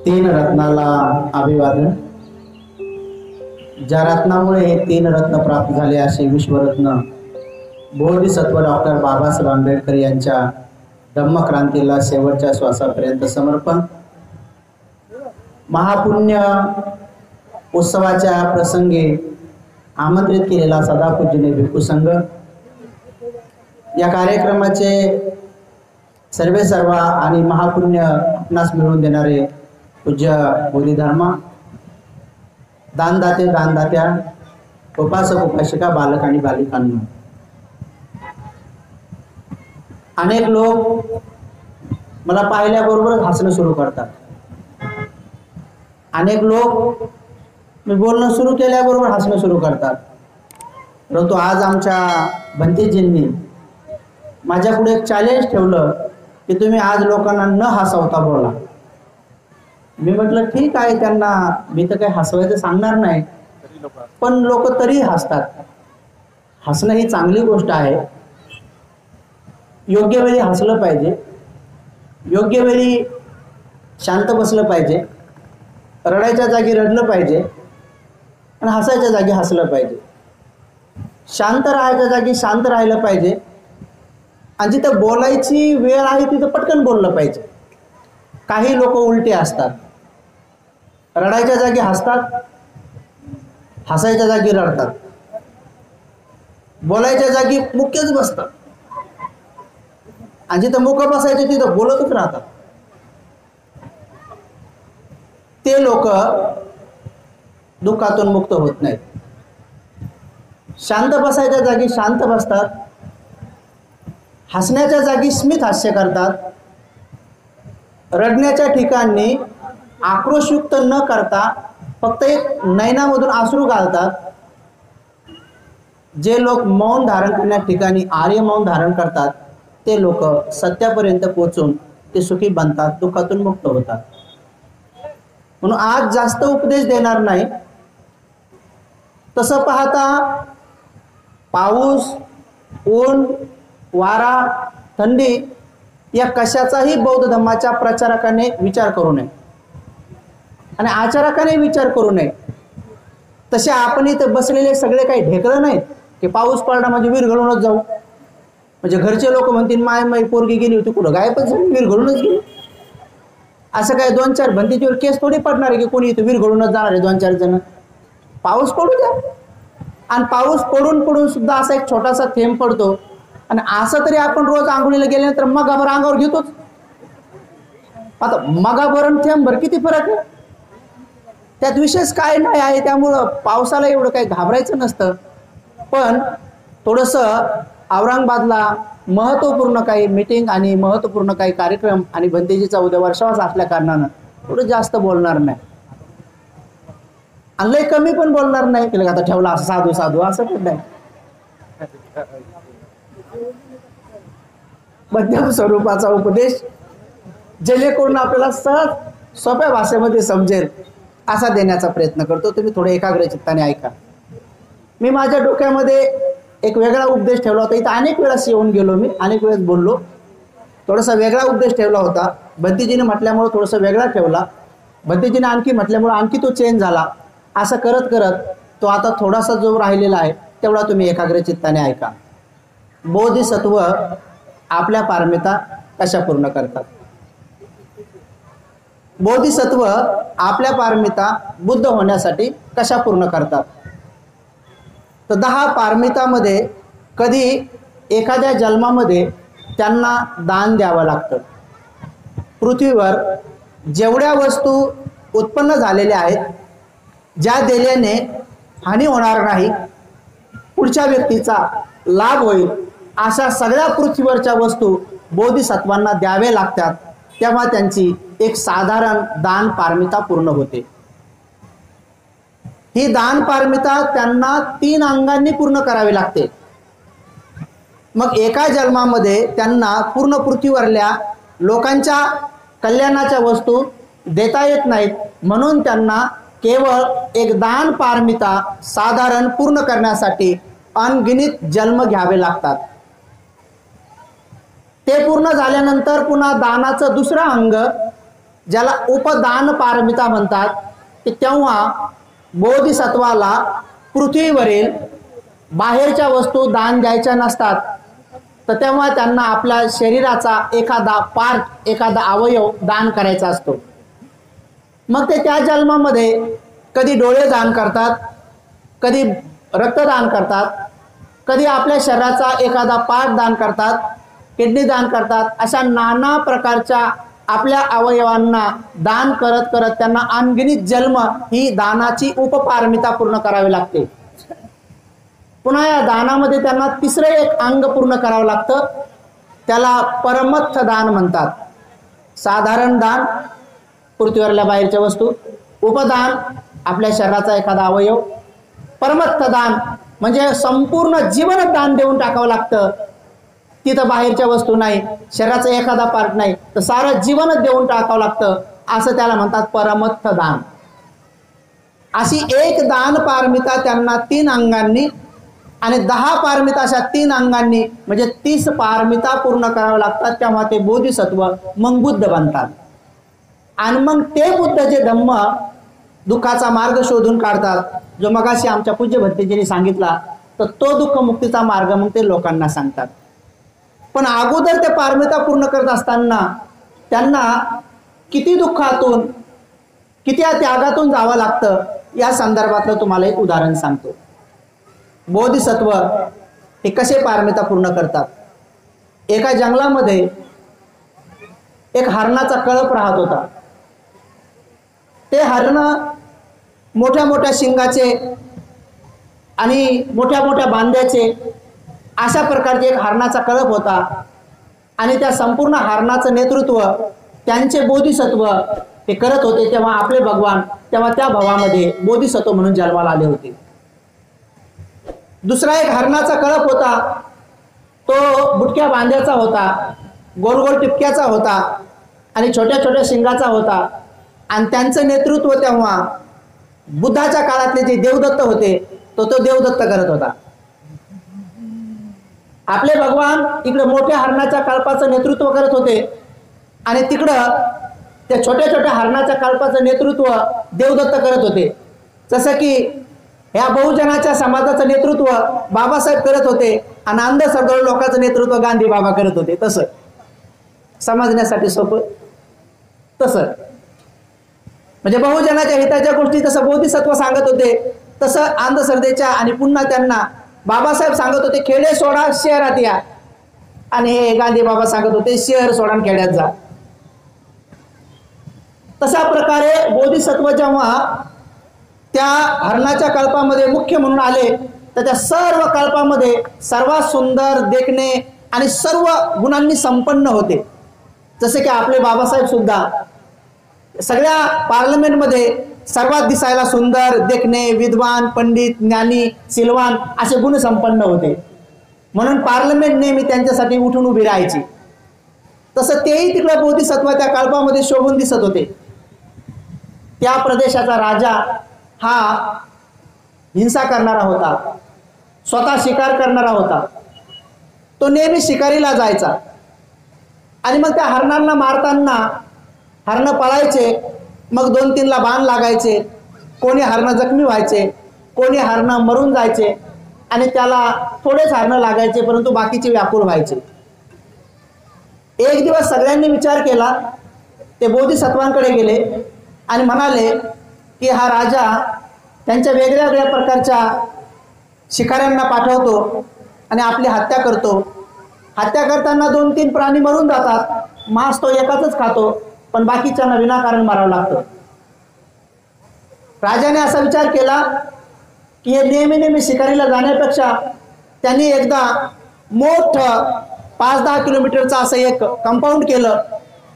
तीन रत्नाला अभिवादन। ज्या रत्नामुळे हे तीन रत्न प्राप्त झाले असे विश्वरत्न बोधिसत्व डॉक्टर बाबासाहेब आंबेडकर यांच्या धम्मक्रांतीला शेवटच्या श्वासापर्यंत समर्पण। महापुण्य उत्सवाच्या प्रसंगी आमंत्रित केलेला सदापूज्य भिक्खू संघ, या कार्यक्रमाचे सर्व आणि महापुण्य आपणास मिळवून देणारे पूज्य बोधिधर्मा, दानदात्या, उपासक उपासिका, बालक आणि बालिकांनो, अनेक लोक मला पाहिल्याबरोबर हसणं सुरू करतात। अनेक लोक मी बोलणं सुरू केल्याबरोबर हसणं सुरू करतात। परंतु आज आमच्या भंतेजींनी माझ्या पुढे एक चॅलेंज ठेवलं की तुम्ही आज लोकांना न हसवता बोला। मी म्हटलं ठीक आहे, त्यांना मी तर काही हसवायचं सांगणार नाही, पण लोक तरी हसतात। हसणं ही चांगली गोष्ट आहे। योग्य वेळी हसलं पाहिजे, योग्य वेळी शांत बसलं पाहिजे, रडायच्या जागी रडलं पाहिजे आणि हसायच्या जागी हसलं पाहिजे, शांत राहायच्या जागी शांत राहिलं पाहिजे आणि जिथं बोलायची वेळ आहे तिथं पटकन बोललं पाहिजे। काही लोक उलटे असतात, रडायच्या जागी हसतात, हसायच्या जागी रडतात, बोलायच्या जागी मुक्यच बसतात आणि जिथं मुक बसायचे तिथं बोलतच राहतात। ते लोक दुःखातून मुक्त होत नाहीत। शांत बसायच्या जागी शांत बसतात, हसण्याच्या जागी स्मित हास्य करतात, रडण्याच्या ठिकाणी आक्रोशयुक्त न करता फक्त एक नयनामधून अश्रू घालतात। जे लोक मौन धारण करण्याच्या ठिकाणी आर्य मौन धारण करतात ते लोक सत्यापर्यंत पोहोचून ते सुखी बनतात, दुःखातून मुक्त होतात। म्हणून आज जास्त उपदेश देणार नाही। तसं पाहता पाऊस, ऊन, वारा, थंडी या कशाचाही बौद्ध धर्माच्या प्रचारकाने विचार करू नये आणि आचारकाने विचार करू नये। तसे आपण इथं बसलेले सगळे काही ढेकळं नाहीत की पाऊस पडला म्हणजे विरघळूनच जाऊ। म्हणजे घरचे लोक म्हणतील माय पोरगी गेली होती कुठं, गायबच झाली, विरघळूनच गेली। असं काय 2-4 भंतीच्यावर केस थोडी पडणार आहे की कोणी इथं विरघळूनच जाणार आहे 2-4 जण। पाऊस पडू द्या, आणि पाऊस पडून सुद्धा असा एक छोटासा थेंब पडतो आणि असं तरी आपण रोज आंघोळीला गेल्यानंतर मगाभर अंगावर घेतोच। आता मगाभर आणि थेंबभर किती फरक आहे, त्यात विशेष काय नाही आहे। त्यामुळं पावसाला एवढं काही घाबरायचं नसतं। पण थोडंसं औरंगाबादला महत्त्वपूर्ण काही मीटिंग आणि महत्त्वपूर्ण काही कार्यक्रम आणि भंतेजीचा उद्या वर्षावास असल्या कारणानं थोडं जास्त बोलणार नाही आणि लय कमी पण बोलणार नाही की आता ठेवला असं साधू असं पण नाही। मध्यम स्वरूपाचा उपदेश जेणेकरून आपल्याला सहज सोप्या भाषेमध्ये समजेल असा देण्याचा प्रयत्न करतो। तुम्ही थोडे एकाग्र चित्ताने ऐका। मी माझ्या डोक्यामध्ये एक वेगळा उपदेश ठेवला होता। इथं अनेक वेळेस येऊन गेलो, मी अनेक वेळेस बोललो। थोडासा वेगळा उपदेश ठेवला होता, भंतीजीने म्हटल्यामुळे थोडासा वेगळा ठेवला, भंतीजीने आणखी म्हटल्यामुळे आणखी तो चेंज झाला। असं करत करत तो आता थोडासा जो राहिलेला आहे तेवढा तुम्ही एकाग्र चित्ताने ऐका। बोधिसत्व आपल्या पारमिता कशा पूर्ण करतात? बोधिसत्व आपल्या पारमिता बुद्ध होण्यासाठी कशा पूर्ण करतात? तर 10 पारमितामध्ये कधी एखाद्या जन्मामध्ये त्यांना दान द्यावं लागतं। पृथ्वीवर जेवढ्या वस्तू उत्पन्न झालेल्या आहेत, ज्या दिल्याने हानी होणार नाही, पुढच्या व्यक्तीचा लाभ होईल, अशा सगळ्या पृथ्वीवरच्या वस्तू बोधिसत्वांना द्यावे लागतात। तेव्हा त्यांची एक साधारण दान पारमिता पूर्ण होते। ही दान पारमिता त्यांना 3 अंगांनी पूर्ण करावी लागते। मग एका जन्मामध्ये त्यांना पूर्ण पृथ्वीवरल्या लोकांच्या कल्याणाच्या वस्तू देता येत नाहीत, म्हणून त्यांना केवळ एक दान पारमिता साधारण पूर्ण करण्यासाठी अनगिनित जन्म घ्यावे लागतात। ते पूर्ण झाल्यानंतर पुन्हा दानाचं दुसरं अंग ज्याला उपदान पारमिता म्हणतात, की तेव्हा बोधिसत्वाला पृथ्वीवरील बाहेरच्या वस्तू दान द्यायच्या नसतात, तर तेव्हा त्यांना आपल्या शरीराचा एखादा पार्ट, एखादा अवयव दान करायचा असतो. मग ते त्या जन्मामध्ये कधी डोळे दान करतात, कधी रक्तदान करतात, कधी आपल्या शरीराचा एखादा पार्ट दान करतात, किडनी दान करतात. अशा नाना प्रकारच्या आपल्या अवयवांना दान करत करत त्यांना अनगिनित जन्म ही दानाची उपपारमिता पूर्ण करावी लागते. पुन्हा या दानामध्ये त्यांना तिसरे एक अंग पूर्ण करावं लागतं, त्याला परमत्थ दान म्हणतात. साधारण दान पृथ्वीवरल्या बाहेरच्या वस्तू, उपदान आपल्या शरीराचा एखादा अवयव, परमत्थ दान म्हणजे संपूर्ण जीवन दान देऊन टाकावं लागतं. तिथं बाहेरच्या वस्तू नाही, शरीराचा एखादा पार्ट नाही, तर सारं जीवनच देऊन टाकावं लागतं, असं त्याला म्हणतात परमत्थ दान. अशी एक दान पारमिता त्यांना 3 अंगांनी आणि 10 पारमिता अशा 3 अंगांनी म्हणजे 30 पारमिता पूर्ण कराव्या लागतात. तेव्हा ते बोधिसत्व मग बुद्ध बनतात. आणि मग ते बुद्ध जे धम्म दुःखाचा मार्ग शोधून काढतात, जो मगाशी आमच्या पूज्य भंतेजींनी सांगितला, तर तो दुःख मुक्तीचा मार्ग मग ते लोकांना सांगतात. पण अगोदर ते पारमिता पूर्ण करत असताना त्यांना किती दुःखातून, किती त्यागातून जावं लागतं, या संदर्भातलं तुम्हाला एक उदाहरण सांगतो. बोधिसत्व हे कसे पारमिता पूर्ण करतात. एका जंगलामध्ये एक हरणाचा कळप राहत होता. ते हरण मोठ्या मोठ्या शिंगाचे आणि मोठ्या मोठ्या बांध्याचे अशा प्रकारचे एक हरणाचा कळप होता. आणि त्या संपूर्ण हरणाचं नेतृत्व त्यांचे बोधिसत्व ते करत होते. तेव्हा आपले भगवान तेव्हा त्या भावामध्ये बोधिसत्व म्हणून जन्माला आले होते. दुसरा एक हरणाचा कळप होता, तो बुटक्या बांध्याचा होता, गोल गोल टिपक्याचा होता आणि छोट्या छोट्या शिंगाचा होता. आणि त्यांचं नेतृत्व तेव्हा बुद्धाच्या काळातले जे देवदत्त होते, तो देवदत्त करत होता. आपले भगवान इकडे मोठ्या हरणाच्या कल्पाचं नेतृत्व करत होते आणि तिकडं त्या छोट्या छोट्या हरणाच्या कल्पाचं नेतृत्व देवदत्त करत होते. जसं की ह्या बहुजनाच्या समाजाचं नेतृत्व बाबासाहेब करत होते आणि अंधश्रद्धाळू लोकांचं नेतृत्व गांधी बाबा करत होते. तसं समजण्यासाठी सोपं, तसं म्हणजे बहुजनाच्या हिताच्या गोष्टी जसं बोधिसत्व सांगत होते, तसं अंधश्रद्धेच्या आणि पुन्हा त्यांना बाबासाहेब सांगत होते खेडे सोडा शहरात या, आणि हे गांधी बाबा सांगत होते शहर सोडा खेड्यात जा. तशा प्रकारे बोधिसत्व जेव्हा त्या हरणाच्या कल्पामध्ये मुख्य म्हणून आले, तर त्या सर्व कल्पामध्ये सर्वात सुंदर देखणे आणि सर्व गुणांनी संपन्न होते. जसे की आपले बाबासाहेब सुद्धा सगळ्या पार्लमेंटमध्ये सर्वात दिसायला सुंदर, देखणे, विद्वान, पंडित, ज्ञानी, सिलवान असे गुण संपन्न होते. म्हणून पार्लमेंट नेहमी त्यांच्यासाठी उठून उभी राहायची. तसं तेही तिकडे बोधिसत्व त्या कल्पामध्ये शोभून दिसत होते. त्या प्रदेशाचा राजा हा हिंसा करणारा होता, स्वतः शिकार करणारा होता. तो नेहमी शिकारीला जायचा आणि मग त्या हरणांना मारताना हरण पळायचे, मग 2-3ला बाण लागायचे, कोणी हरण जखमी व्हायचे, कोणी हरण मरून जायचे आणि त्याला थोडेच हरण लागायचे, परंतु बाकीचे व्याकुळ व्हायचे. एक दिवस सगळ्यांनी विचार केला, ते बोधिसत्वांकडे गेले आणि म्हणाले की हा राजा त्यांच्या वेगळ्या वेगळ्या प्रकारच्या शिकाऱ्यांना पाठवतो आणि आपली हत्या करतो. हत्या करताना 2-3 प्राणी मरून जातात, मांस तो एकाच खातो, पण बाकीच्यांना विनाकारण मारावं लागतं. राजाने असा विचार केला की हे नेहमी नेहमी शिकारीला जाण्यापेक्षा त्यांनी एकदा मोठं 5-10 किलोमीटरचं असं एक कंपाऊंड केलं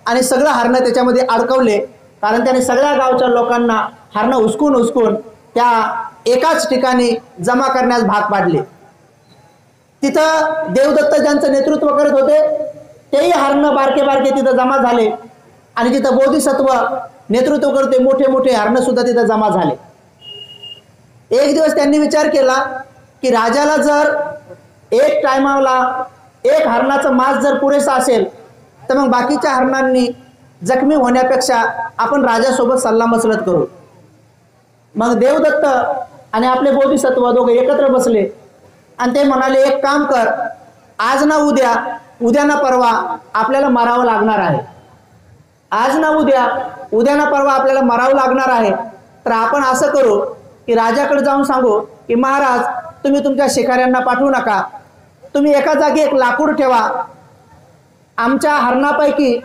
आणि सगळं हरणं त्याच्यामध्ये अडकवले. कारण त्याने सगळ्या गावच्या लोकांना हरणं हुसकून त्या एकाच ठिकाणी जमा करण्यास भाग पाडले. तिथं देवदत्त ज्यांचं नेतृत्व करत होते तेही हरणं बारके बारके तिथं जमा झाले आणि तिथं बोधिसत्व नेतृत्व करते मोठे मोठे हरणं सुद्धा तिथं जमा झाले. एक दिवस त्यांनी विचार केला की राजाला जर एक टायमाला एक हरणाचं मांस जर पुरेसा असेल, तर मग बाकीच्या हरणांनी जखमी होण्यापेक्षा आपण राजासोबत सल्लामसलत करू. मग देवदत्त आणि आपले बोधिसत्व दोघे एकत्र बसले आणि ते म्हणाले, एक काम कर, आज ना उद्या, उद्या ना परवा आपल्याला मरावं लागणार आहे. आज ना उद्या, उद्या ना परवा आपल्याला मरावं लागणार आहे. तर आपण असं करू की राजाकडे जाऊन सांगू की महाराज, तुम्ही तुमच्या शिकाऱ्यांना पाठवू नका, तुम्ही एका जागी एक लाकूड ठेवा. आमच्या हरणापैकी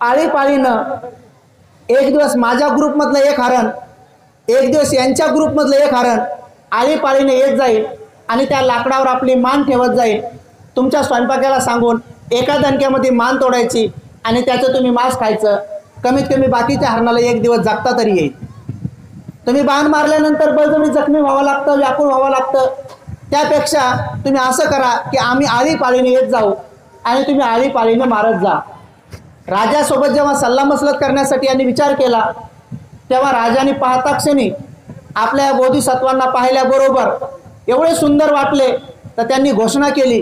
आळीपाळीनं एक दिवस माझ्या ग्रुपमधलं एक हरण, एक दिवस यांच्या ग्रुपमधलं एक हरण आळीपाळीनं येत जाईल आणि त्या लाकडावर आपली मान ठेवत जाईल. तुमच्या स्वयंपाकाला सांगून एका दणक्यामध्ये मान तोडायची आणि त्याचं तुम्ही मांस खायचं. कमीत कमी बाकीच्या हरणाला एक दिवस जगता तरी येईल. तुम्ही बाण मारल्यानंतर बळजबरी जखमी व्हावं लागतं, व्याकुळ व्हावं लागतं. त्यापेक्षा तुम्ही असं करा की आम्ही आळीपाळीने येत जाऊ आणि तुम्ही आळीपाळीने मारत जा. राजासोबत जेव्हा सल्लामसलत करण्यासाठी यांनी विचार केला, तेव्हा राजाने पाहता क्षणी आपल्या बोधिसत्वांना पाहिल्याबरोबर एवढे सुंदर वाटले तर त्यांनी घोषणा केली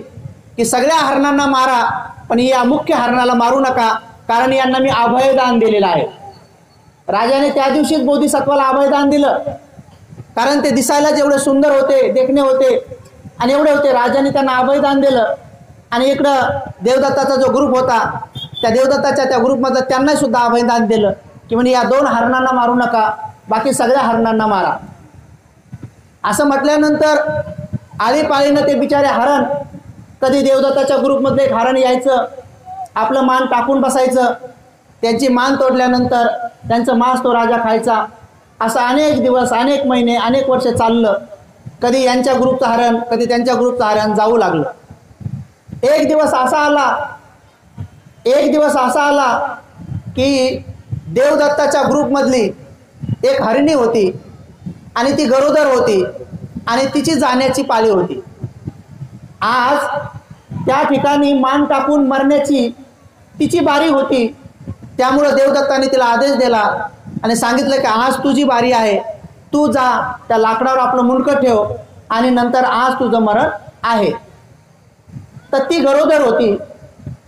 की सगळ्या हरणांना मारा, पण या मुख्य हरणाला मारू नका, कारण यांना मी अभयदान दिलेलं आहे. राजाने त्या दिवशीच बोधिसत्वाला अभयदान दिलं, कारण ते दिसायलाच एवढे सुंदर होते, देखणे होते आणि एवढे होते. राजाने त्यांना अभयदान दिलं आणि इकडं देवदत्ताचा जो ग्रुप होता, त्या देवदत्ताच्या त्या ग्रुपमधलं त्यांना सुद्धा अभयदान दिलं की म्हणजे या 2 हरणांना मारू नका, बाकी सगळ्या हरणांना मारा. असं म्हटल्यानंतर आळीपाळीनं ते बिचारे हरण, कधी देवदत्ताच्या ग्रुपमधलं एक हरण यायचं, आपलं मान टाकून बसायचं, त्यांची मान तोडल्यानंतर त्यांचं मांस तो राजा खायचा. असं अनेक दिवस, अनेक महिने, अनेक वर्ष चाललं. कधी यांच्या ग्रुपचं हरण, कधी त्यांच्या ग्रुपचं हरण जाऊ लागलं. एक दिवस असा आला की देवदत्ताच्या ग्रुपमधली एक हरिणी होती आणि ती गरोदर होती आणि तिची जाण्याची पाळी होती. आज त्या ठिकाणी मान टाकून मरण्याची तिची बारी होती. त्यामुळं देवदत्ताने तिला आदेश दिला आणि सांगितलं की आज तुझी बारी आहे, तू जा, त्या लाकडावर आपलं मुंडकं ठेव आणि नंतर आज तुझं मरण आहे. तर ती गरोदर होती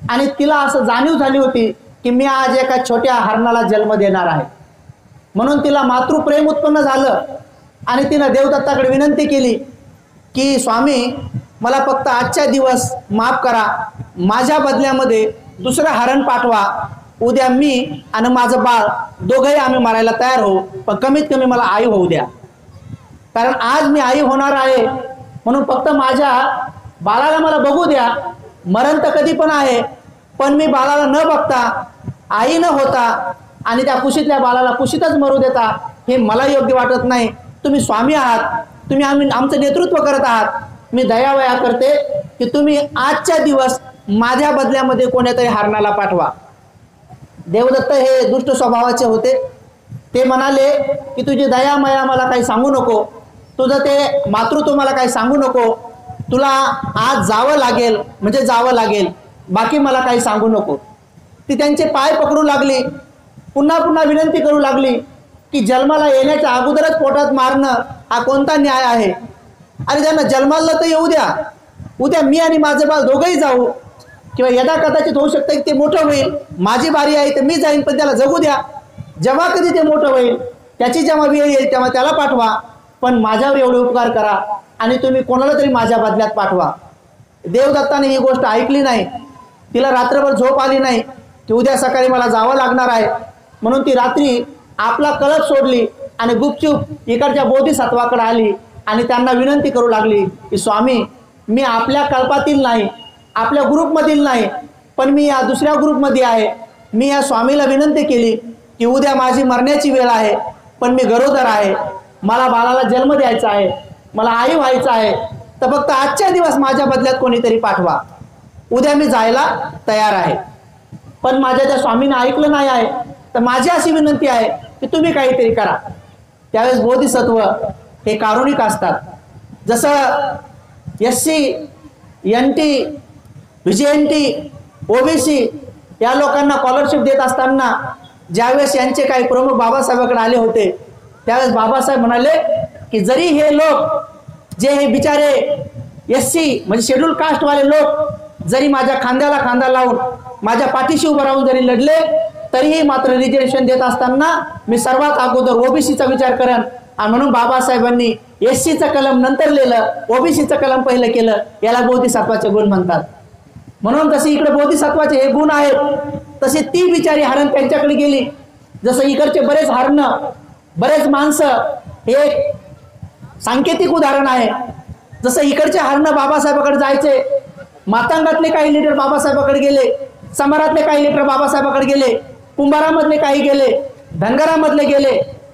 आणि तिला असं जाणीव झाली होती की मी आज एका छोट्या हरणाला जन्म देणार आहे. म्हणून तिला मातृप्रेम उत्पन्न झालं आणि तिनं देवदत्ताकडे विनंती केली की स्वामी, मला फक्त आजच्या दिवस माफ करा, माझ्या बदल्यामध्ये दुसरं हरण पाठवा. उद्या मी आणि माझं बाळ दोघंही आम्ही मारायला तयार होऊ, पण कमीत कमी मला आई होऊ द्या. कारण आज मी आई होणार आहे, म्हणून फक्त माझ्या बाळाला मला बघू द्या. मरण तर कधी पण आहे, पण मी बाळाला न बघता, आई न होता आणि त्या कुशीतल्या बाळाला कुशीतच मरू देता, हे मला योग्य वाटत नाही. तुम्ही स्वामी आहात, तुम्ही आमचं नेतृत्व करत आहात. मी दयावया करते की तुम्ही आजच्या दिवस माझ्या बदल्यामध्ये कोणत्यातरी हरणाला पाठवा. देवदत्त हे दुष्ट स्वभावाचे होते. ते म्हणाले की तुझी दया माया मला काही सांगू नको, तुझं ते मातृत्व मला काही सांगू नको, तुला आज जावं लागेल म्हणजे जावं लागेल, बाकी मला काही सांगू नको. ती त्यांचे पाय पकडू लागली, पुन्हा पुन्हा विनंती करू लागली की जन्माला येण्याच्या अगोदरच पोटात मारणं हा कोणता न्याय आहे? अरे त्यांना जन्माला तर येऊ द्या, उद्या मी आणि माझे बाळ दोघंही जाऊ, किंवा यदा कदाचित होऊ शकतं की ते मोठं होईल, माझी बारी आहे तर मी जाईन, पण त्याला जगू द्या. जेव्हा कधी ते मोठं होईल, त्याची जेव्हा वेळ येईल तेव्हा त्याला पाठवा, पण माझ्यावर एवढे उपकार करा आणि तुम्ही कोणाला तरी माझ्या बदल्यात पाठवा. देवदत्ताने ही गोष्ट ऐकली नाही. तिला रात्रभर झोप आली नाही की उद्या सकाळी मला जावं लागणार आहे. म्हणून ती रात्री आपला कळप सोडली आणि गुपचूप इकडच्या बोधिसत्वाकडे आली आणि त्यांना विनंती करू लागली की स्वामी, मी आपल्या कल्पातील नाही, आपल्या ग्रुपमधील नाही, पण मी या दुसऱ्या ग्रुपमध्ये आहे. मी या स्वामीला विनंती केली की उद्या माझी मरण्याची वेळ आहे, पण मी गरोदर आहे, मला बाळाला जन्म द्यायचा आहे, मला आई व्हायचं आहे, तर फक्त आजच्या दिवस माझ्या बदल्यात कोणीतरी पाठवा, उद्या मी जायला तयार आहे. पण माझ्या त्या स्वामीने ऐकलं नाही आहे. तर माझी अशी विनंती आहे की तुम्ही काहीतरी करा. त्यावेळेस बोधिसत्व हे कारुणिक असतात. जसं SC, NT, VJNT, OBC या लोकांना स्कॉलरशिप देत असताना ज्यावेळेस यांचे काही प्रमुख बाबासाहेबांकडे आले होते, त्यावेळेस बाबासाहेब म्हणाले की जरी हे लोक, जे हे बिचारे SC म्हणजे शेड्यूल कास्टवाले लोक जरी माझ्या खांद्याला खांदा लावून माझ्या पाठीशी उभं राहून जरी लढले, तरीही मात्र रिजर्वेशन देत असताना मी सर्वात अगोदर ओबीसीचा विचार करेन, आणि म्हणून बाबासाहेबांनी एससीचं कलम नंतर लिहिलं, ओबीसीचं कलम पहिलं केलं. याला बोधिसत्वाचे गुण म्हणतात. म्हणून जसे इकडे बोधिसत्वाचे हे गुण आहेत, तसे ती बिचारी हरण त्यांच्याकडे गेली. जसं इकडचे बरेच हरण, बरेच माणसं, हे एक सांकेतिक उदाहरण आहे. जसं इकडचे हरण बाबासाहेबाकडे जायचे, मातंगातले काही लीडर बाबासाहेबाकडे गेले, समारातले काही लीडर बाबासाहेबाकडे गेले, कुंभारामधले काही गेले, धनगरामधले गेले,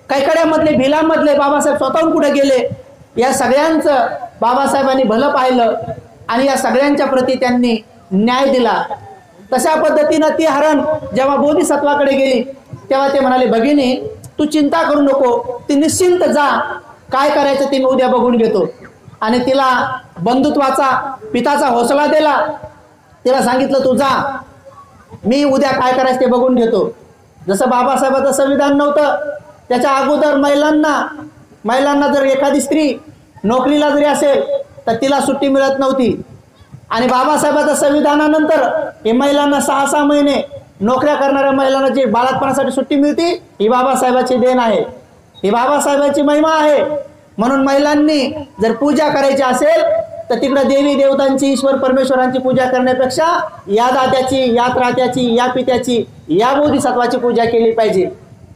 कैकड्यामधले, भिलामधले बाबासाहेब स्वतःहून कुठे गेले. या सगळ्यांचं बाबासाहेबांनी भलं पाहिलं आणि या सगळ्यांच्या प्रती त्यांनी न्याय दिला. तशा पद्धतीनं ती हरण जेव्हा बोधिसत्वाकडे गेली तेव्हा ते म्हणाले, भगिनी तू चिंता करू नको, ती निश्चिंत जा, काय करायचं ते मी उद्या बघून घेतो. आणि तिला बंधुत्वाचा पिताचा हौसला दिला. तिला सांगितलं तू जा, मी उद्या काय करायचं ते बघून घेतो. जसं बाबासाहेबाचं संविधान नव्हतं त्याच्या अगोदर महिलांना जर एखादी स्त्री नोकरीला जरी असेल तर तिला सुट्टी मिळत नव्हती. आणि बाबासाहेबाच्या संविधानानंतर हे महिलांना 6-6 महिने नोकऱ्या करणाऱ्या महिलांना जी बाळातपणासाठी सुट्टी मिळते, ही बाबासाहेबाची देण आहे, ही बाबासाहेबाची महिमा आहे. म्हणून महिलांनी जर पूजा करायची असेल तर तिकडे देवी देवतांची, ईश्वर परमेश्वरांची पूजा करण्यापेक्षा या दात्याची, या त्रात्याची, या पित्याची, या बोधिसत्वाची पूजा केली पाहिजे.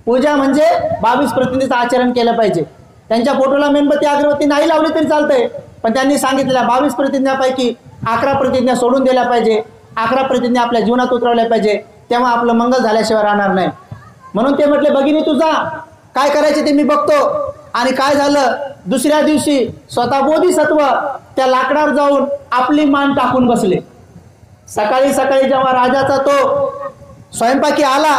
पूजा म्हणजे 22 प्रतिज्ञेचं आचरण केलं पाहिजे. त्यांच्या फोटोला मेणबत्ती अगरबत्ती नाही लावली तरी चालतंय, पण त्यांनी सांगितलेल्या 22 प्रतिज्ञापैकी 11 प्रतिज्ञा सोडून दिल्या पाहिजे, 11 प्रतिज्ञा आपल्या जीवनात उतरवल्या पाहिजे. तेव्हा आपलं मंगल झाल्याशिवाय राहणार नाही. म्हणून ते म्हटले, भगिनी तू जा, काय करायचे ते मी बघतो. आणि काय झालं, दुसऱ्या दिवशी स्वतः बोधिसत्व त्या लाकडावर जाऊन आपली मान टाकून बसले. सकाळी सकाळी जेव्हा राजाचा तो स्वयंपाकी आला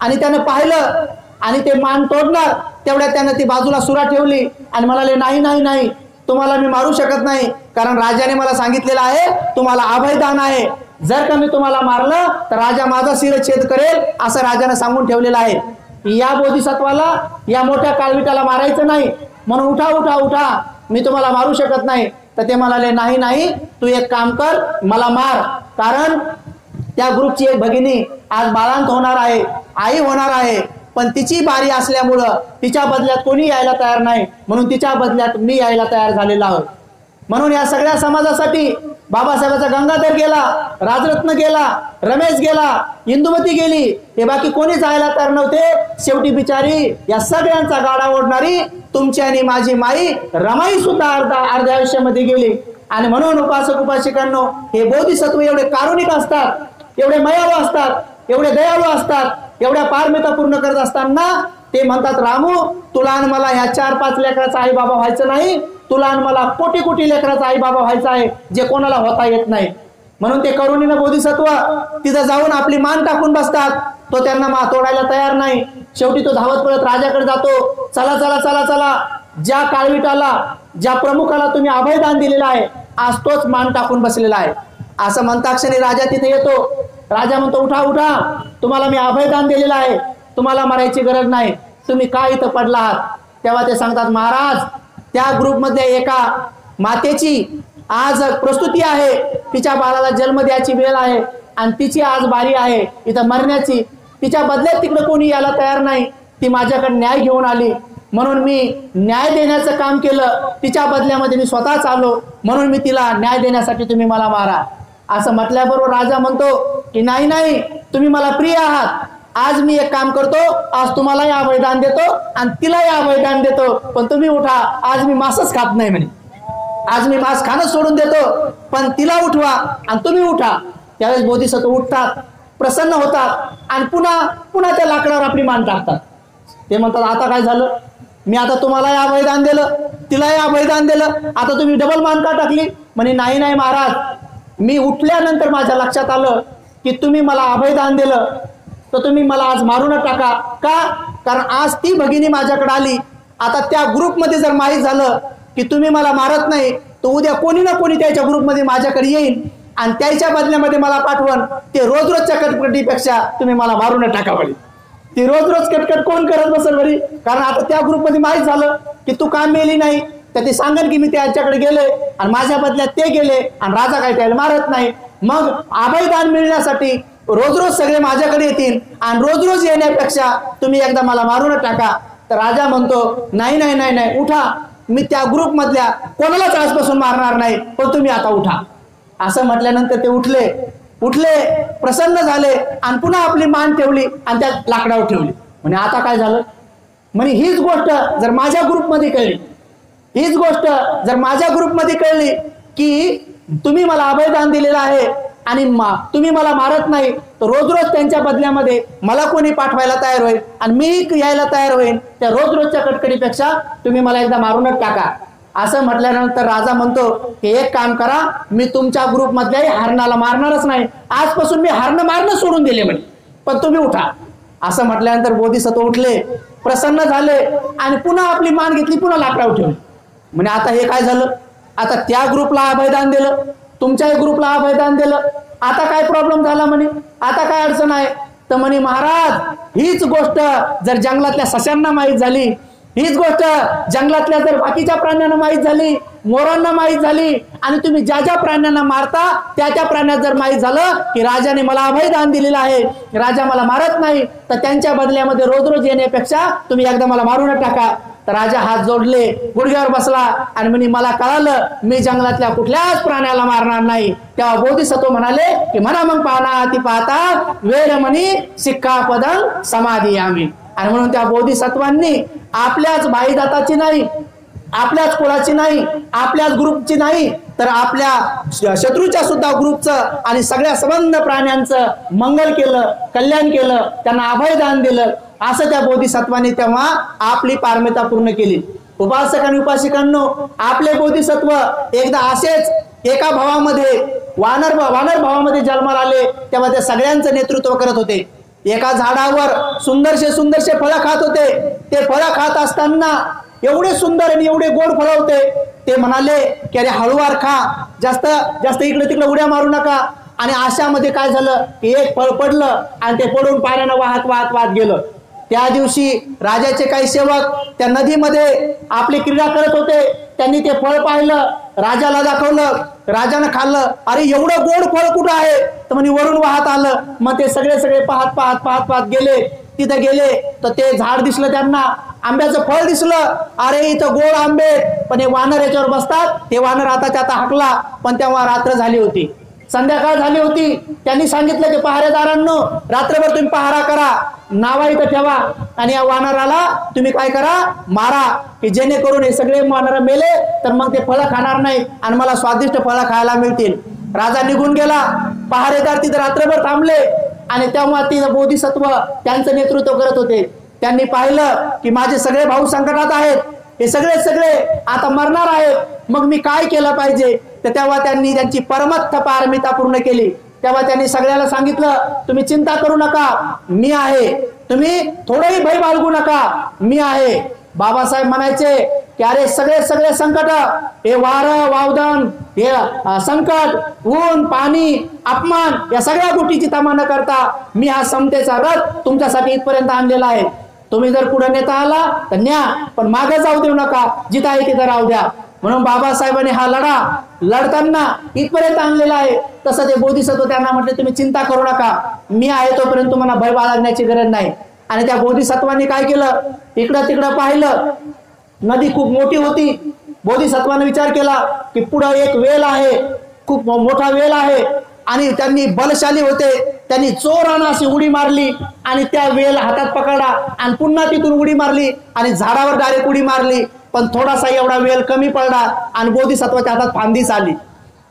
आणि त्याने पाहिलं आणि ते मान तोडणार, तेवढ्यात त्यानं ती बाजूला सुरा ठेवली आणि म्हणाले, नाही नाही नाही, तुम्हाला मी मारू शकत नाही, कारण राजाने मला सांगितलेलं आहे तुम्हाला अभयदान आहे, जर का मी तुम्हाला मारलं तर राजा माझा शिरच्छेद करेल, असं राजाने सांगून ठेवलेलं आहे. या बोधिसत्वाला, या मोठ्या काळविटाला मारायचं नाही, म्हणून उठा उठा उठा, मी तुम्हाला मारू शकत नाही. तर ते म्हणाले, नाही नाही, तू एक काम कर, मला मार, कारण त्या ग्रुपची एक भगिनी आज बाळांत होणार आहे, आई होणार आहे, पण तिची बारी असल्यामुळं तिच्या बदल्यात कोणी यायला तयार नाही, म्हणून तिच्या बदल्यात मी यायला तयार झालेला आहोत. म्हणून या सगळ्या समाजासाठी बाबासाहेबाचा गंगाधर गेला, राजरत्न गेला, रमेश गेला, इंदुमती गेली, हे बाकी कोणी जायला तयार नव्हते. शेवटी बिचारी या सगळ्यांचा गाडा ओढणारी तुमची आणि माझी माई रमाई सुद्धा अर्ध्या आयुष्यामध्ये गेली. आणि म्हणून उपासक उपासिकांनो, हे बोधिसत्व एवढे कारुणिक असतात, एवढे मयाळू असतात, एवढे दयाळू असतात, एवढ्या पारमिता पूर्ण करत असताना ते म्हणतात, रामू तुला आणि मला ह्या 4-5 लेकराचा आई बाबा व्हायचं नाही, तुला आणि मला कोटी कोटी लेकराचा आई बाबा व्हायचा आहे, जे कोणाला होता येत नाही. म्हणून ते करुणीनं बोधिसत्व तिथं जाऊन आपली मान टाकून बसतात. तो त्यांना तोडायला तयार नाही. शेवटी तो धावत पळत राजाकडे जातो. चला चला चला चला, ज्या काळविटाला, ज्या प्रमुखाला तुम्ही अभयदान दिलेलं आहे, आज तोच मान टाकून बसलेला आहे, असं म्हणता क्षणी राजा तिथे येतो. राजा म्हणतो, उठा उठा, तुम्हाला मी अभयदान दिलेलं आहे, तुम्हाला मरायची गरज नाही, तुम्ही का इथं पडला आहात. तेव्हा ते सांगतात, महाराज त्या ग्रुपमध्ये एका मातेची आज प्रस्तुती आहे, तिच्या बाळाला जन्म द्यायची वेळ आहे आणि तिची आज बारी आहे इथं मरण्याची, तिच्या बदल्यात तिकडे कोणी यायला तयार नाही, ती माझ्याकडे न्याय घेऊन आली, म्हणून मी न्याय देण्याचं काम केलं, तिच्या बदल्यामध्ये मी स्वतःच आलो, म्हणून मी तिला न्याय देण्यासाठी तुम्ही मला मारा. असं म्हटल्याबरोबर राजा म्हणतो की नाही नाही, तुम्ही मला प्रिय आहात, आज मी एक काम करतो, आज तुम्हालाही अभयदान देतो आणि तिलाही अभयदान देतो, पण तुम्ही उठा, आज मी मांसच खात नाही म्हणे, आज मी मांस खाणं सोडून देतो, पण तिला उठवा आणि तुम्ही उठा. त्यावेळेस बोधिसत्व उठतात, प्रसन्न होतात आणि पुन्हा त्या लाकडावर आपली मान टाकतात. ते म्हणतात, आता काय झालं, मी आता तुम्हालाही अभयदान दिलं, तिलाही अभयदान दिलं, आता तुम्ही डबल मान का टाकली. म्हणे नाही नाही महाराज, मी उठल्यानंतर माझ्या लक्षात आलं की तुम्ही मला अभयदान दिलं, तर तुम्ही मला आज मारून टाका. का, कारण आज ती भगिनी माझ्याकडे आली, आता त्या ग्रुपमध्ये जर माहीत झालं की तुम्ही मला मारत नाही, तर उद्या कोणी ना कोणी त्याच्या ग्रुपमध्ये माझ्याकडे येईल आणि त्याच्या बदल्यामध्ये मला पाठवण. ते रोज रोजच्या कटकटीपेक्षा तुम्ही मला मारून टाका बरी. ती रोज रोज कटकट कोण करत बसेल बरी, कारण आता त्या ग्रुपमध्ये माहीत झालं की तू काम मेली नाही, तर ते सांगेल की मी त्याच्याकडे गेले आणि माझ्या बदल्यात ते गेले आणि राजा काय त्याला मारत नाही. मग अभयदान मिळण्यासाठी रोज रोज सगळे माझ्याकडे येतील आणि रोज रोज येण्यापेक्षा तुम्ही एकदा मला मारूनच टाका. तर राजा म्हणतो नाही नाही नाही नाही, उठा, मी त्या ग्रुप मधल्या कोणालाच आजपासून मारणार नाही, पण तुम्ही आता उठा. असं म्हटल्यानंतर ते उठले, प्रसन्न झाले आणि पुन्हा आपली मान ठेवली आणि त्या लाकडावर ठेवली. म्हणजे आता काय झालं, म्हणजे हीच गोष्ट जर माझ्या ग्रुपमध्ये कळली, हीच गोष्ट जर माझ्या ग्रुपमध्ये कळली की तुम्ही मला अभयदान दिलेलं आहे आणि तुम्ही मला मारत नाही, तर रोज रोज त्यांच्या बदल्यामध्ये मला कोणी पाठवायला तयार होईल आणि मी यायला तयार होईल. त्या रोज रोजच्या कटकडीपेक्षा तुम्ही मला एकदा मारूनच टाका. असं म्हटल्यानंतर राजा म्हणतो की एक काम करा, मी तुमच्या ग्रुप मधल्याही हरणाला मारणारच नाही, आजपासून मी हरण मारणं सोडून दिले म्हणे, पण तुम्ही उठा. असं म्हटल्यानंतर बोधिसत्व उठले, प्रसन्न झाले आणि पुन्हा आपली मान घेतली, पुन्हा लाकडावर ठेवली. म्हणजे आता हे काय झालं, आता त्या ग्रुपला अभयदान दिलं, तुमच्याही ग्रुपला अभयदान दिलं, आता काय प्रॉब्लेम झाला म्हणे, आता काय अडचण आहे. तर म्हणे महाराज हीच गोष्ट जर जंगलातल्या सस्यांना माहीत झाली, हीच गोष्ट जंगलातल्या जर बाकीच्या प्राण्यांना माहीत झाली, मोरांना माहीत झाली आणि तुम्ही ज्या ज्या प्राण्यांना मारता त्या त्या प्राण्यांना जर माहीत झालं की राजाने मला अभयदान दिलेलं आहे, राजा मला मारत नाही, तर त्यांच्या बदल्यामध्ये रोज रोज येण्यापेक्षा तुम्ही एकदा मला मारून टाका. तर राजा हात जोडले, गुडघ्यावर बसला आणि म्हणे मला कळालं मी जंगलातल्या कुठल्याच प्राण्याला मारणार नाही. तेव्हा बोधिसत्व म्हणाले की म्हणा मग पाहना ती पाहता वेळ म्हणी सिक्कापदं समाधियामी. आणि म्हणून त्या बोधिसत्वांनी आपल्याच भाईदाताची नाही, आपल्याच कुळाची नाही, आपल्याच ग्रुपची नाही, तर आपल्या शत्रूच्या सुद्धा ग्रुपचं आणि सगळ्या संबंध प्राण्यांचं मंगल केलं, कल्याण केलं, त्यांना अभयदान दिलं. असं त्या बोधिसत्वांनी तेव्हा आपली पारमिता पूर्ण केली. उपासक आणि उपासिकांनो, आपले बोधिसत्व एकदा असेच एका भावामध्ये वानर भावामध्ये जन्माला आले, तेव्हा ते सगळ्यांचं नेतृत्व करत होते. एका झाडावर सुंदरसे फळं खात होते. ते फळं खात असताना एवढे सुंदर आणि एवढे गोड फळं होते, ते म्हणाले की अरे हळूवार खा, जास्त जास्त इकडे तिकडे उड्या मारू नका. आणि अशामध्ये काय झालं की एक फळ पडलं आणि ते पडून पाण्यानं वाहत गेलं. त्या दिवशी राजाचे काही सेवक त्या नदीमध्ये आपली क्रीडा करत होते. त्यांनी ते फळ पाहिलं, राजाला दाखवलं, राजानं खाल्लं. अरे एवढं गोड फळ कुठं आहे, तर म्हणे वरून वाहत आलं. मग ते सगळे पाहत गेले. तिथे गेले तर ते झाड दिसलं त्यांना, आंब्याचं फळ दिसलं. अरे इथं गोड आंबे, पण हे वानर याच्यावर बसतात. ते वानर आता हाकला, पण तेव्हा रात्र झाली होती, संध्याकाळ झाली होती. त्यांनी सांगितलं की पहारेदारांनो रात्रभर तुम्ही पहारा करा, नावा इथं ठेवा आणि या वानराला तुम्ही काय करा, मारा, की जेणेकरून हे सगळे वानर मेले तर मग ते फळं खाणार नाही आणि मला स्वादिष्ट फळं खायला मिळतील. राजा निघून गेला, पहारेदार तिथे रात्रभर थांबले आणि तेव्हा ती बोधिसत्व त्यांचं नेतृत्व करत होते. त्यांनी पाहिलं की माझे सगळे भाऊ संकटात आहेत, हे सगळे आता मरणार आहेत, मग मी काय केलं पाहिजे. तर तेव्हा त्यांनी त्यांची परमत्थ पारमिता पूर्ण केली. तेव्हा त्यांनी सगळ्याला सांगितलं तुम्ही चिंता करू नका, मी आहे, तुम्ही थोडंही भय बाळगू नका, मी आहे. बाबासाहेब म्हणायचे की अरे सगळे संकट, हे वारं वावदान, हे संकट, ऊन पाणी, अपमान, या सगळ्या गोष्टीची तमा न करता मी हा समतेचा रथ तुमच्यासाठी इथपर्यंत आणलेला आहे. तुम्ही जर पुढे नेता आला तर न्या, पण मागे जाऊ देऊ नका, जिथं आहे तिथं राहू द्या. म्हणून बाबासाहेबांनी हा लढा लढताना इथपर्यंत आणलेला आहे. तसं ते बोधिसत्व त्यांना म्हटले तुम्ही चिंता करू नका, मी आहे तोपर्यंत तुम्हाला भय बाळगण्याची गरज नाही. आणि त्या बोधिसत्वांनी काय केलं, इकडं तिकडं पाहिलं, नदी खूप मोठी होती. बोधिसत्वाने विचार केला की पुढं एक वेल आहे, खूप मोठा वेल आहे आणि त्यांनी बलशाली होते. त्यांनी जोरानं अशी उडी मारली आणि त्या वेल हातात पकडला आणि पुन्हा तिथून उडी मारली आणि झाडावर डायरेक्ट उडी मारली. पण थोडासा एवढा वेल कमी पडला आणि बोधिसत्वाच्या हातात फांदीच आली.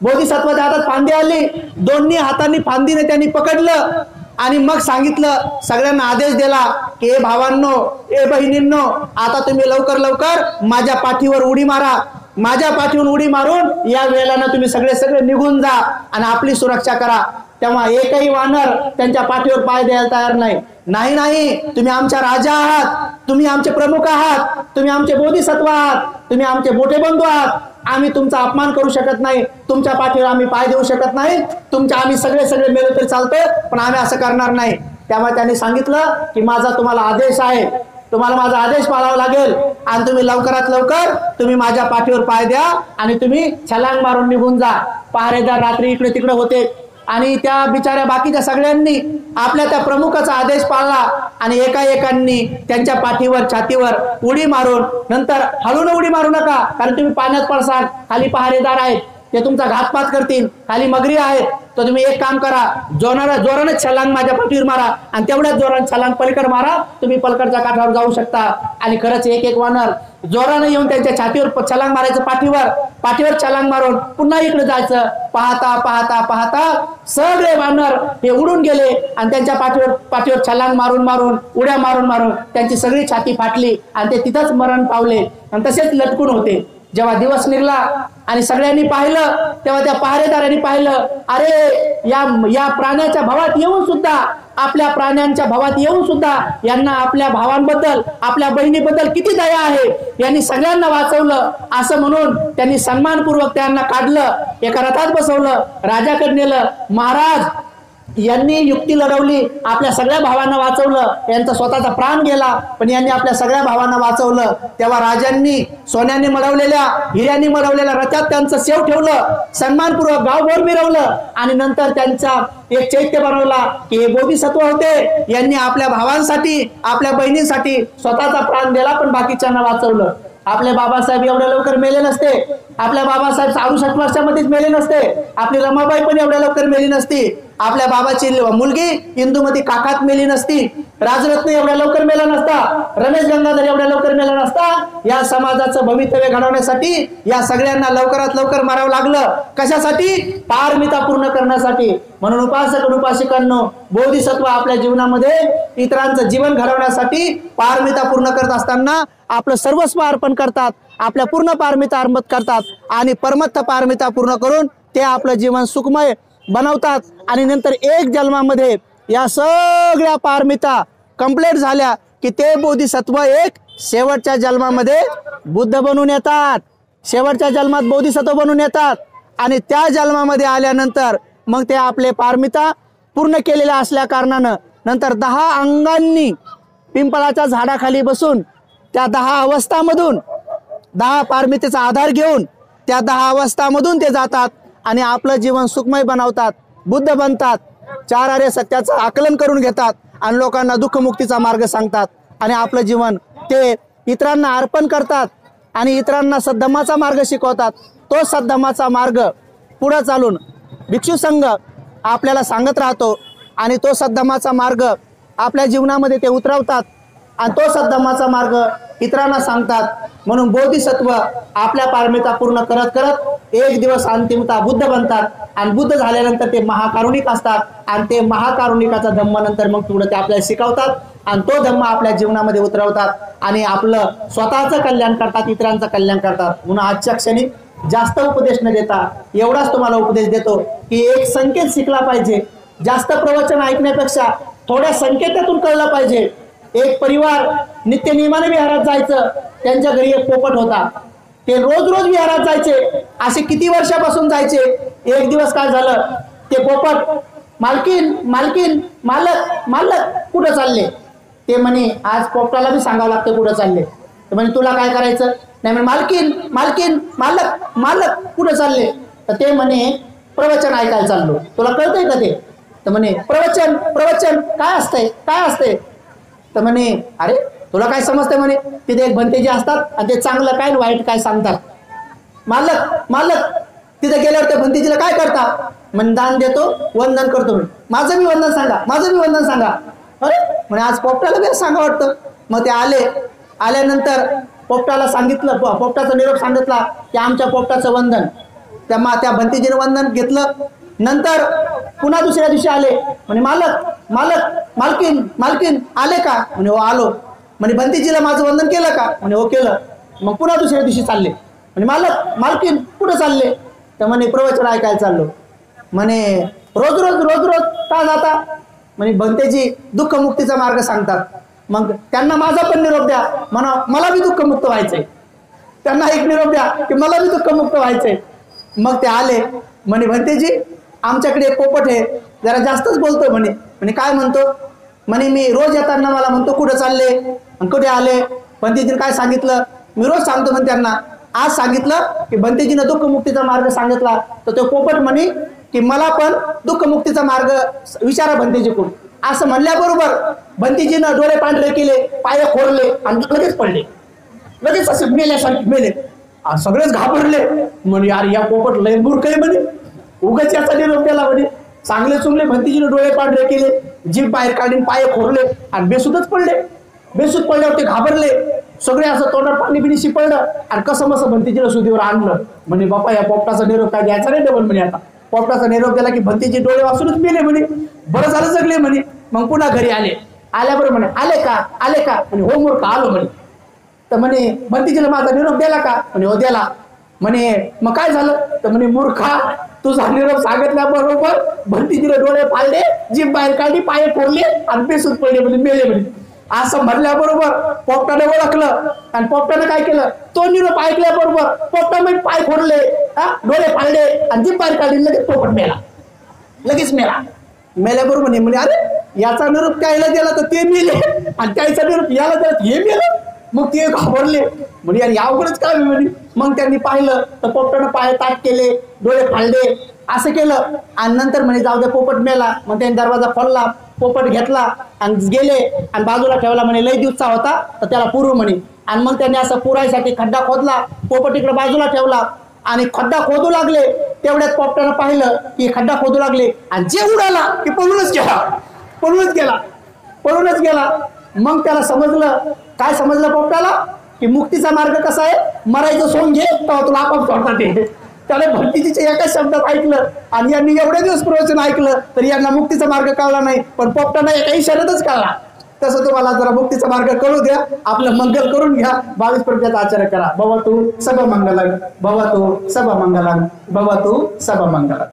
बोधिसत्वाच्या हातात फांदी आली, दोन्ही हातांनी फांदीने त्यांनी पकडलं आणि मग सांगितलं, सगळ्यांना आदेश दिला की ए भावांनो, ए बहिणींनो, आता तुम्ही लवकर माझ्या पाठीवर उडी मारा. माझ्या पाठीवर उडी मारून या वेळेला तुम्ही सगळे निघून जा आणि आपली सुरक्षा करा. तेव्हा एकही वानर त्यांच्या पाठीवर पाय द्यायला तयार नाही. नाही, तुम्ही आमच्या राजा आहात, तुम्ही आमचे प्रमुख आहात, तुम्ही आमचे बोधिसत्व आहात, तुम्ही आमचे मोठे बंधू आहात. आम्ही तुमचा अपमान करू शकत नाही, तुमच्या पाठीवर आम्ही पाय देऊ शकत नाही. आम्ही सगळे मेलो तरी चालतं, पण आम्ही असं करणार नाही. तेव्हा त्यांनी सांगितलं की माझा तुम्हाला आदेश आहे, तुम्हाला माझा आदेश पाळावा लागेल आणि तुम्ही लवकरात लवकर तुम्ही माझ्या पाठीवर पाय द्या आणि तुम्ही छलांग मारून निघून जा. पहारेदार रात्री इकडे तिकडे होते आणि त्या बिचाऱ्या बाकीच्या सगळ्यांनी आपल्या त्या प्रमुखाचा आदेश पाळला आणि एकाएकांनी त्यांच्या पाठीवर छातीवर उडी मारून, नंतर हळून उडी मारू नका कारण तुम्ही पाण्यात पडसाल, खाली पहारेदार आहेत ते तुमचा घातपात करतील, खाली मगरी आहेत, तर तुम्ही एक काम करा, जोराने छलांग माझ्या पाठीवर मारा आणि तेवढ्याच जोराने छलांग पलीकड मारा, तुम्ही पलीकडच्या काठावर जाऊ शकता. आणि खरंच एक एक वानर जोराने येऊन त्यांच्या छातीवर छलांग मारायचं, पाठीवर छलांग मारून पुन्हा इकडे जायचं. पाहता पाहता पाहता सगळे वानर हे उडून गेले आणि त्यांच्या पाठीवर छलांग मारून उड्या मारून त्यांची सगळी छाती फाटली आणि ते तिथंच मरण पावले आणि तसेच लटकून होते. जेव्हा दिवस निघला आणि सगळ्यांनी पाहिलं तेव्हा त्या पहारेदारांनी पाहिलं, अरे या प्राण्याच्या भावात येऊन सुद्धा, आपल्या प्राण्यांच्या भावात येऊन सुद्धा यांना आपल्या भावांबद्दल, आपल्या बहिणीबद्दल किती दया आहे, यांनी सगळ्यांना वाचवलं. असं म्हणून त्यांनी सन्मानपूर्वक त्यांना काढलं, एका रथात बसवलं, राजाकडे नेलं. महाराज यांनी युक्ती लढवली, आपल्या सगळ्या भावांना वाचवलं, यांचा स्वतःचा प्राण गेला पण यांनी आपल्या सगळ्या भावांना वाचवलं. तेव्हा राजांनी सोन्याने मळवलेल्या, हिऱ्यांनी मळवलेल्या रथात त्यांचं शेव ठेवलं, सन्मानपूर्वक गावभर मिरवलं आणि नंतर त्यांचा एक चैत्य बनवला की हे बोधिसत्व होते, यांनी आपल्या भावांसाठी, आपल्या बहिणींसाठी स्वतःचा प्राण दिला पण बाकीच्यांना वाचवलं. आपले बाबासाहेब एवढ्या लवकर मेले नसते, आपल्या बाबासाहेब 67 वर्षामध्येच मेले नसते, आपली रमाबाई पण एवढ्या लवकर मेली नसती, आपल्या बाबाची मुलगी इंदुमती काकात मेली नसती, राजरत्न एवढ्या लवकर मेला नसता, रमेश गंगाधर एवढ्या लवकर मेला नसता. या समाजाचं भवितव्य घडवण्यासाठी या सगळ्यांना लवकरात लवकर मारावं लागलं. कशासाठी? पारमिता पूर्ण करण्यासाठी. म्हणून उपासक उपासिकांनो, बोधिसत्व आपल्या जीवनामध्ये इतरांचं जीवन घडवण्यासाठी पारमिता पूर्ण करत असताना आपलं सर्वस्व अर्पण करतात, आपल्या पूर्ण पारमिता अर्पण करतात आणि परमत्थ पारमिता पूर्ण करून ते आपलं जीवन सुखमय बनवतात. आणि नंतर एक जन्मामध्ये या सगळ्या पारमिता कंप्लीट झाल्या की ते बोधिसत्व एक शेवटच्या जन्मामध्ये बुद्ध बनून येतात, शेवटच्या जन्मात बोधिसत्व बनून येतात. आणि त्या जन्मामध्ये आल्यानंतर मग ते आपले पारमिता पूर्ण केलेल्या असल्या कारणानं नंतर 10 अंगांनी पिंपळाच्या झाडाखाली बसून त्या 10 अवस्थामधून 10 पारमितेचा आधार घेऊन त्या 10 अवस्थामधून ते जातात आणि आपलं जीवन सुखमय बनवतात, बुद्ध बनतात, 4 आर्य सत्याचं आकलन करून घेतात आणि लोकांना दुःखमुक्तीचा मार्ग सांगतात आणि आपलं जीवन ते इतरांना अर्पण करतात आणि इतरांना सद्धम्माचा मार्ग शिकवतात. तो सद्धम्माचा मार्ग पुढे चालून भिक्षू संघ आपल्याला सांगत राहतो आणि तो सद्धम्माचा मार्ग आपल्या जीवनामध्ये ते उतरवतात आणि तो सद्धम्माचा मार्ग इतरांना सांगतात. म्हणून बोधिसत्व आपल्या पारमिता पूर्ण करत करत एक दिवस अंतिमता बुद्ध बनतात आणि बुद्ध झाल्यानंतर ते महाकारुणिक असतात आणि ते महाकारुणिकाचा धम्म नंतर मग पुढे ते आपल्याला शिकवतात आणि तो धम्म आपल्या जीवनामध्ये उतरवतात आणि आपलं स्वतःचं कल्याण करतात, इतरांचं कल्याण करतात. म्हणून आजच्या क्षणी जास्त उपदेश न देता एवढाच तुम्हाला उपदेश देतो की एक संकेत शिकला पाहिजे. जास्त प्रवचन ऐकण्यापेक्षा थोड्या संकेतातून कळलं पाहिजे. एक परिवार नित्य नियमाने विहारात जायचं, त्यांच्या घरी एक पोपट होता, ते रोज रोज विहारात जायचे. असे किती वर्षापासून जायचे. एक दिवस काय झालं, ते पोपट मालकीन मालकीन मालक मालक कुठं चालले. ते म्हणे आज पोपटाला बी सांगावं लागतं कुठं चालले. तर म्हणे तुला काय करायचं. नाही म्हणे मालकीन मालकीन मालक मालक कुठं चालले. तर ते म्हणे प्रवचन ऐकायला चाललो. तुला कळतंय का ते. तर म्हणे प्रवचन प्रवचन काय असतंय काय असतंय. तर म्हणे अरे तुला काय समजतंय म्हणे. तिथे एक भंतेजी असतात आणि ते चांगलं काय वाईट काय सांगतात. मालक मालक तिथे गेल्यावर त्या भंतेजीला काय करता. म्हणे दान देतो वंदन करतो. म्हणे माझं बी वंदन सांगा माझं बी वंदन सांगा. अरे म्हणे आज पोपटाला बी सांगा वाटतं. मग ते आल्यानंतर पोपटाला सांगितलं, पोपटाचा निरोप सांगितला की आमच्या पोपटाचं वंदन. त्या भंतेजीने वंदन घेतलं. नंतर पुन्हा दुसऱ्या दिवशी आले. म्हणे मालक मालक मालकीन मालकीन आले का. म्हणे हो आलो. म्हणे भंतेजीला माझं वंदन केलं का. म्हणे हो केलं. मग पुन्हा दुसऱ्या दिवशी चालले. म्हणे मालक मालकीन कुठं चालले. तर म्हणे प्रवचन ऐकायला चाललो. म्हणे रोज रोज रोज रोज का जाता. म्हणे भंतेजी दुःखमुक्तीचा मार्ग सांगतात. मग त्यांना माझा पण निरोप द्या म्हणा, मला बी दुःखमुक्त व्हायचंय. त्यांना एक निरोप द्या की मला बी दुःखमुक्त व्हायचंय. मग ते आले. म्हणे भंतेजी आमच्याकडे एक पोपट आहे, जरा जास्तच बोलतो. म्हणे म्हणे काय म्हणतो. म्हणे मी रोज येताना मला म्हणतो कुठं चालले आणि कुठे आले. भंतेजीने काय सांगितलं. मी रोज सांगतो. म्हणे त्यांना आज सांगितलं की भंतेजीनं दुःखमुक्तीचा मार्ग सांगितला. तर तो पोपट म्हणे की मला पण दुःखमुक्तीचा मार्ग विचारा भंतेजी कोण. असं म्हणल्याबरोबर भंतेजीनं डोळे पांढरे केले, पाय खोरले आणि लगेच पडले. लगेच असे मेल्यासारखे मेले. सगळेच घाबरले. म्हणे यार या पोपट लय मूर्ख आहे म्हणे, उगाच याचा निरोप द्याला म्हणे. चांगले चुंगले भंतेजीनं डोळे पांढरे केले, जीभ बाहेर काढून पाय खोरले आणि बेसूदच पडले. बेसूद पडल्यावर ते घाबरले. सगळे असं तोंडात पाणी बिणी शिपडलं आणि कसं मसं भंतेजीला सुधीवर आणलं. म्हणे बापा या पोपटाचा निरोप काय द्यायचा नाही डबल म्हणे. आता पोपटाचा निरोप दिला की भंतेजी डोळे वाचूनच मेले म्हणे. बरं झालं जगले म्हणे. मग पुन्हा घरी आले. आल्याबरोबर म्हणे आले का आले का म्हणे हो मूर्ख आलो म्हणे. तर म्हणे भंतेजीला माझा निरोप दिला का म्हणे हो दिला. म्हणे मग काय झालं तर म्हणे मूर्खा तुझा निरोप सांगितल्याबरोबर भंतेजीला डोळे फाडले, जीभ बाहेर काढली, पाय फोडले आणि बेसूद पडले म्हणे, मेले म्हणे. असं म्हणल्याबरोबर पोपटाने ओळखलं आणि पोपटाने काय केलं, तो निरोप ऐकल्याबरोबर पोपटाने पाय फोडले, डोळे फाडले आणि जीभ बाहेर काढली. लगेच पोपट मेला. लगेच मेला. मेल्याबरोबर म्हणे अरे याचा निरोप त्याला दिला तर ते मेले आणि त्याचा निरोप याला दिला हे मेलं. मग ते घाबरले. म्हणजे यार यावरच काय म्हणे. मग त्यांनी पाहिलं तर पोपटानं पाय ताट केले, डोळे फाडले, असं केलं आणि नंतर म्हणे जाऊ दे पोपट मेला. मग त्यांनी दरवाजा खोलला, पोपट घेतला आणि गेले आणि बाजूला ठेवला. म्हणे लय दिवसा होता तर त्याला पुरू म्हणे. आणि मग त्यांनी असं पुरायसाठी खड्डा खोदला, पोपट इकडे बाजूला ठेवला आणि खड्डा खोदू लागले. तेवढ्यात पोपटानं पाहिलं की खड्डा खोदू लागले आणि जे उडाला की पळूनच गेला. पळूनच गेला. पळूनच गेला. मग त्याला समजलं, काय समजलं पोपटाला की मुक्तीचा मार्ग कसा आहे, मरायचं सोंग घे तेव्हा तुला आपोआप सोडतात ते. त्याला भंतेजीच्या एकाच शब्दात ऐकलं आणि यांनी एवढे दिवस प्रवचन ऐकलं तरी यांना मुक्तीचा मार्ग कळला नाही, पण पोपटांना एका इशाऱ्यातच कळला. तसं तुम्हाला जरा मुक्तीचा मार्ग कळू द्या, आपलं मंगल करून घ्या, 22 प्रज्ञाचा आचार्य करा. भवतु सर्व मंगलं, भवतु सर्व मंगलं, भवतु सर्व मंगलं.